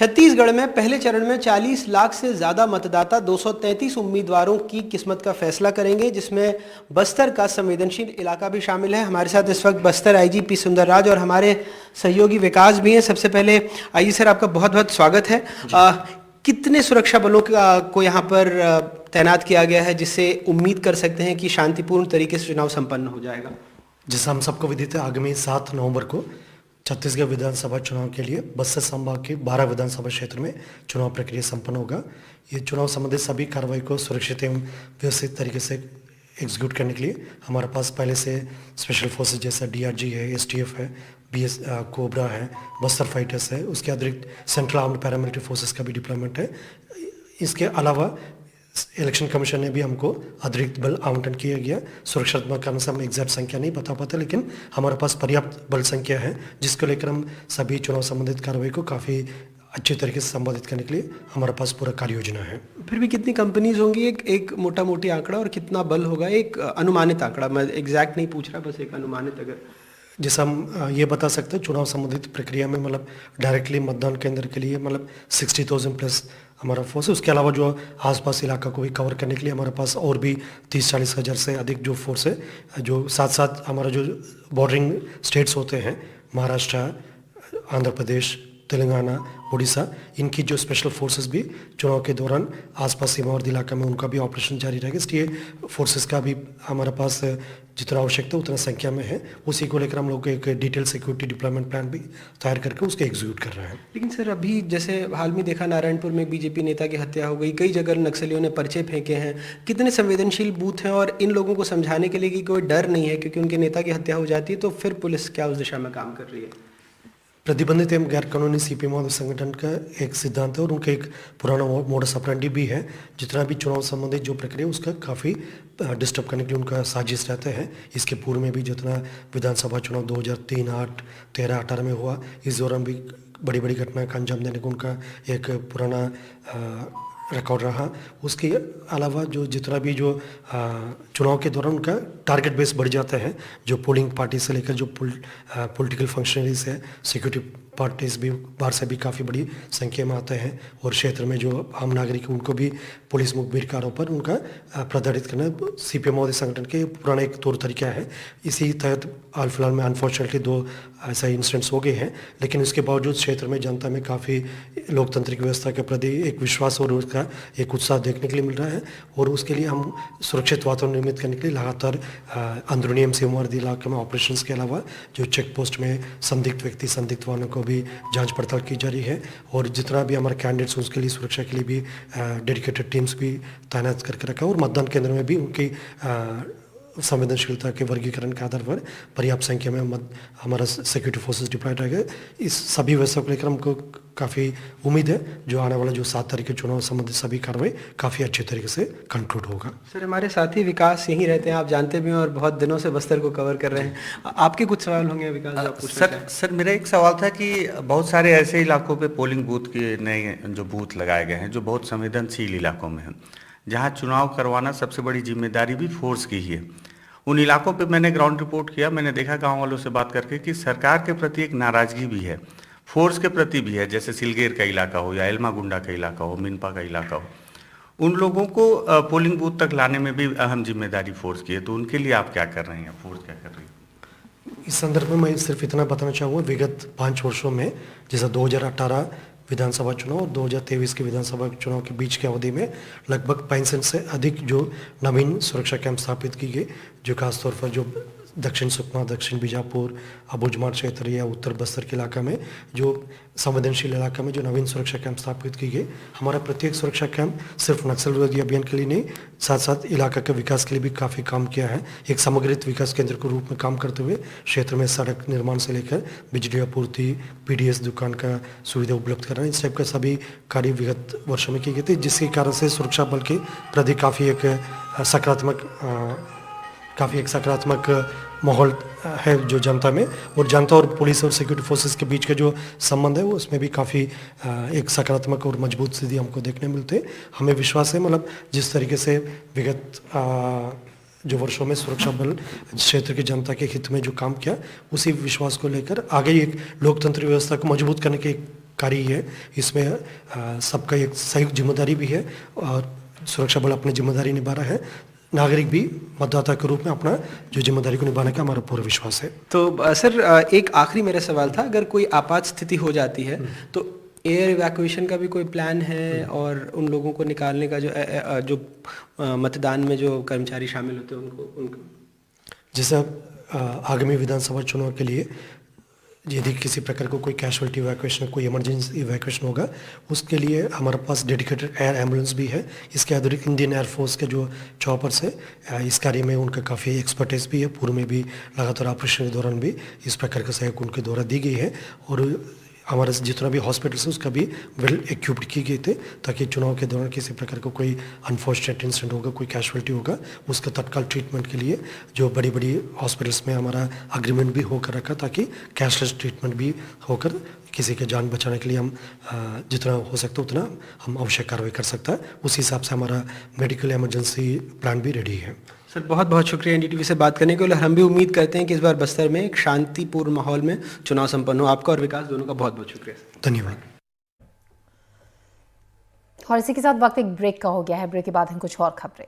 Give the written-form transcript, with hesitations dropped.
छत्तीसगढ़ में पहले चरण में 40 लाख से ज्यादा मतदाता 233 उम्मीदवारों की किस्मत का फैसला करेंगे, जिसमें बस्तर का संवेदनशील इलाका भी शामिल है। हमारे साथ इस वक्त बस्तर आईजी सुंदरराज और हमारे सहयोगी विकास भी हैं। सबसे पहले आईजी सर, आपका बहुत बहुत स्वागत है। कितने सुरक्षा बलों को यहाँ पर तैनात किया गया है, जिससे उम्मीद कर सकते हैं कि शांतिपूर्ण तरीके से चुनाव संपन्न हो जाएगा? जैसा हम सबको विदित है, आगामी 7 नवंबर को छत्तीसगढ़ विधानसभा चुनाव के लिए बस्तर संभाग के 12 विधानसभा क्षेत्र में चुनाव प्रक्रिया संपन्न होगा। ये चुनाव संबंधित सभी कार्रवाई को सुरक्षित एवं व्यवस्थित तरीके से एग्जीक्यूट करने के लिए हमारे पास पहले से स्पेशल फोर्सेज जैसा डीआरजी है, एसटीएफ है, बीएस कोबरा है, बस्तर फाइटर्स है, उसके अतिरिक्त सेंट्रल आर्म्ड पैरामिलिट्री फोर्सेस का भी डिप्लॉयमेंट है। इसके अलावा इलेक्शन कमीशन ने भी हमको अतिरिक्त बल आवंटन किया गया। सुरक्षात्मक कारण से हम एग्जैक्ट संख्या नहीं बता पाते, लेकिन हमारे पास पर्याप्त बल संख्या है, जिसको लेकर हम सभी चुनाव संबंधित कार्रवाई को काफ़ी अच्छे तरीके से संबोधित करने के लिए हमारे पास पूरा कार्य योजना है। फिर भी कितनी कंपनीज होंगी? एक मोटा मोटी आंकड़ा, और कितना बल होगा? एक अनुमानित आंकड़ा, मैं एग्जैक्ट नहीं पूछ रहा, बस एक अनुमानित। अगर जैसा हम ये बता सकते हैं, चुनाव संबंधित प्रक्रिया में मतलब डायरेक्टली मतदान केंद्र के लिए मतलब 60,000 प्लस हमारा फोर्स है। उसके अलावा जो आसपास इलाका को भी कवर करने के लिए हमारे पास और भी 30-40 हज़ार से अधिक जो फोर्स है, जो साथ साथ हमारा जो बॉर्डरिंग स्टेट्स होते हैं, महाराष्ट्र, आंध्र प्रदेश, तेलंगाना, उड़ीसा, इनकी जो स्पेशल फोर्सेस भी चुनाव के दौरान आसपास सीमावर्ती इलाका में उनका भी ऑपरेशन जारी रहेगा। इसलिए फोर्सेस का भी हमारे पास जितना आवश्यकता उतना संख्या में है। उसी को लेकर हम लोग एक डिटेल सिक्योरिटी डिप्लॉयमेंट प्लान भी तैयार करके उसको एग्जीक्यूट कर रहे हैं। लेकिन सर, अभी जैसे हाल में देखा, नारायणपुर में बीजेपी नेता की हत्या हो गई, कई जगह नक्सलियों ने पर्चे फेंके हैं। कितने संवेदनशील बूथ हैं, और इन लोगों को समझाने के लिए कि कोई डर नहीं है क्योंकि उनके नेता की हत्या हो जाती है, तो फिर पुलिस क्या उस दिशा में काम कर रही है? प्रतिबंधित एवं गैर कानूनी सीपीएम संगठन का एक सिद्धांत है और उनका एक पुराना मोडस ऑपरेंडी भी है। जितना भी चुनाव संबंधित जो प्रक्रिया उसका काफ़ी डिस्टर्ब करने के लिए उनका साजिश रहता है। इसके पूर्व में भी जितना विधानसभा चुनाव 2003, 8, 13, 18 में हुआ, इस दौरान भी बड़ी बड़ी घटना का अंजाम देने को उनका एक पुराना रिकॉर्ड रहा। उसके अलावा जो जितना भी जो चुनाव के दौरान उनका टारगेट बेस बढ़ जाता है, जो पोलिंग पार्टी से लेकर जो पॉलिटिकल फंक्शनरीज है, सिक्योरिटी पार्टीज भी बाहर से भी काफ़ी बड़ी संख्या में आते हैं, और क्षेत्र में जो आम नागरिक हैं उनको भी पुलिस मुखबिर कारों पर उनका प्रताड़ित करना सीपीएम संगठन के पुराना एक तौर तरीका है। इसी तहत हाल फिलहाल में अनफॉर्चुनेटली 2 ऐसे इंसिडेंट्स हो गए हैं, लेकिन उसके बावजूद क्षेत्र में जनता में काफ़ी लोकतांत्रिक व्यवस्था के प्रति एक विश्वास और उसका एक उत्साह देखने के लिए मिल रहा है। और उसके लिए हम सुरक्षित वातावरण निर्मित करने के लिए लगातार अंदरूनी एवं सीमावर्ती इलाके में ऑपरेशंस के अलावा जो चेक पोस्ट में संदिग्ध व्यक्ति, संदिग्ध वाहनों को भी जांच पड़ताल की जा रही है, और जितना भी हमारे कैंडिडेट्स उसके लिए सुरक्षा के लिए भी डेडिकेटेड टीम्स भी तैनात करके रखा है, और मतदान केंद्र में भी उनकी संवेदनशीलता के वर्गीकरण के आधार पर पर्याप्त संख्या में हमारा सिक्योरिटी फोर्सेस डिप्लॉयड रहेगा। इस सभी व्यवस्था को लेकर हमको काफ़ी उम्मीद है जो आने वाला जो 7 तारीख के चुनाव संबंधित सभी कार्रवाई काफ़ी अच्छे तरीके से कंक्लूड होगा। सर, हमारे साथी विकास यहीं रहते हैं, आप जानते भी हैं, और बहुत दिनों से बस्तर को कवर कर रहे हैं। आपके कुछ सवाल होंगे विकास? सर मेरा एक सवाल था कि बहुत सारे ऐसे इलाकों पे पोलिंग बूथ के नए जो बूथ लगाए गए हैं जो बहुत संवेदनशील इलाकों में हैं, जहाँ चुनाव करवाना सबसे बड़ी जिम्मेदारी भी फोर्स की ही है। उन इलाकों पे मैंने ग्राउंड रिपोर्ट किया, मैंने देखा गांव वालों से बात करके कि सरकार के प्रति एक नाराज़गी भी है, फोर्स के प्रति भी है। जैसे सिलगेर का इलाका हो या एल्मागुंडा का इलाका हो, मिनपा का इलाका हो, उन लोगों को पोलिंग बूथ तक लाने में भी अहम जिम्मेदारी फोर्स की है। तो उनके लिए आप क्या कर रहे हैं, फोर्स क्या कर रही है? इस संदर्भ में मैं सिर्फ इतना बताना चाहूँगा, विगत 5 वर्षों में जैसा 2018 विधानसभा चुनाव और 2023 के विधानसभा चुनाव के बीच की अवधि में लगभग 65 से अधिक जो नवीन सुरक्षा कैंप स्थापित की गई, जो खासतौर पर जो दक्षिण सुकमा, दक्षिण बीजापुर, अबुझमाड़ क्षेत्र या उत्तर बस्तर के इलाका में जो संवेदनशील इलाका में जो नवीन सुरक्षा कैंप स्थापित की गई। हमारा प्रत्येक सुरक्षा कैंप सिर्फ नक्सल विरोधी अभियान के लिए नहीं, साथ साथ इलाका के विकास के लिए भी काफ़ी काम किया है। एक समग्रित विकास केंद्र के रूप में काम करते हुए क्षेत्र में सड़क निर्माण से लेकर बिजली आपूर्ति, पीडीएस दुकान का सुविधा उपलब्ध कराना, इस टाइप का सभी कार्य विगत वर्षों में किए गए थे, जिसके कारण से सुरक्षा बल के प्रति काफ़ी एक सकारात्मक माहौल है जो जनता में, और जनता और पुलिस और सिक्योरिटी फोर्सेस के बीच का जो संबंध है वो उसमें भी काफ़ी एक सकारात्मक और मजबूत स्थिति हमको देखने मिलते। हमें विश्वास है मतलब जिस तरीके से विगत जो वर्षों में सुरक्षा बल क्षेत्र की जनता के हित में जो काम किया, उसी विश्वास को लेकर आगे एक लोकतंत्र व्यवस्था को मजबूत करने के कारी है। इसमें सबका एक संयुक्त जिम्मेदारी भी है और सुरक्षा बल अपनी जिम्मेदारी निभा रहा है। नागरिक भी मतदाता के रूप में अपना जो जिम्मेदारी को निभाने का हमारा पूरा विश्वास है। तो सर एक आखिरी मेरा सवाल था, अगर कोई आपात स्थिति हो जाती है तो एयर इवैक्यूएशन का भी कोई प्लान है और उन लोगों को निकालने का जो मतदान में जो कर्मचारी शामिल होते हैं उनको जैसे आगामी विधानसभा चुनाव के लिए यदि किसी प्रकार को कोई कैजुअलिटी इवैक्यूएशन कोई इमरजेंसी इवैक्यूएशन होगा उसके लिए हमारे पास डेडिकेटेड एयर एम्बुलेंस भी है। इसके अतिरिक्त इंडियन एयरफोर्स के जो चॉपर्स है इस कार्य में उनका काफ़ी एक्सपर्टाइज भी है। पूर्व में भी लगातार ऑपरेशन के दौरान भी इस प्रकार का सहयोग उनके द्वारा दी गई है और हमारे जितना भी हॉस्पिटल्स है उसका भी वेल इक्विप्ड की गई थे ताकि चुनाव के दौरान किसी प्रकार का कोई अनफॉर्चुनेट इंसिडेंट होगा कोई कैजुअलिटी होगा उसका तत्काल ट्रीटमेंट के लिए जो बड़ी बड़ी हॉस्पिटल्स में हमारा अग्रीमेंट भी होकर रखा ताकि कैशलेस ट्रीटमेंट भी होकर किसी की जान बचाने के लिए हम जितना हो सकता है उतना हम आवश्यक कार्रवाई कर सकता है। उस हिसाब से हमारा मेडिकल इमरजेंसी प्लान भी रेडी है। सर बहुत बहुत शुक्रिया एनडीटीवी से बात करने के लिए। हम भी उम्मीद करते हैं कि इस बार बस्तर में एक शांतिपूर्ण माहौल में चुनाव संपन्न हो। आपका और विकास दोनों का बहुत बहुत शुक्रिया। धन्यवाद। और इसी के साथ वक्त एक ब्रेक का हो गया है। ब्रेक के बाद हम कुछ और खबरें।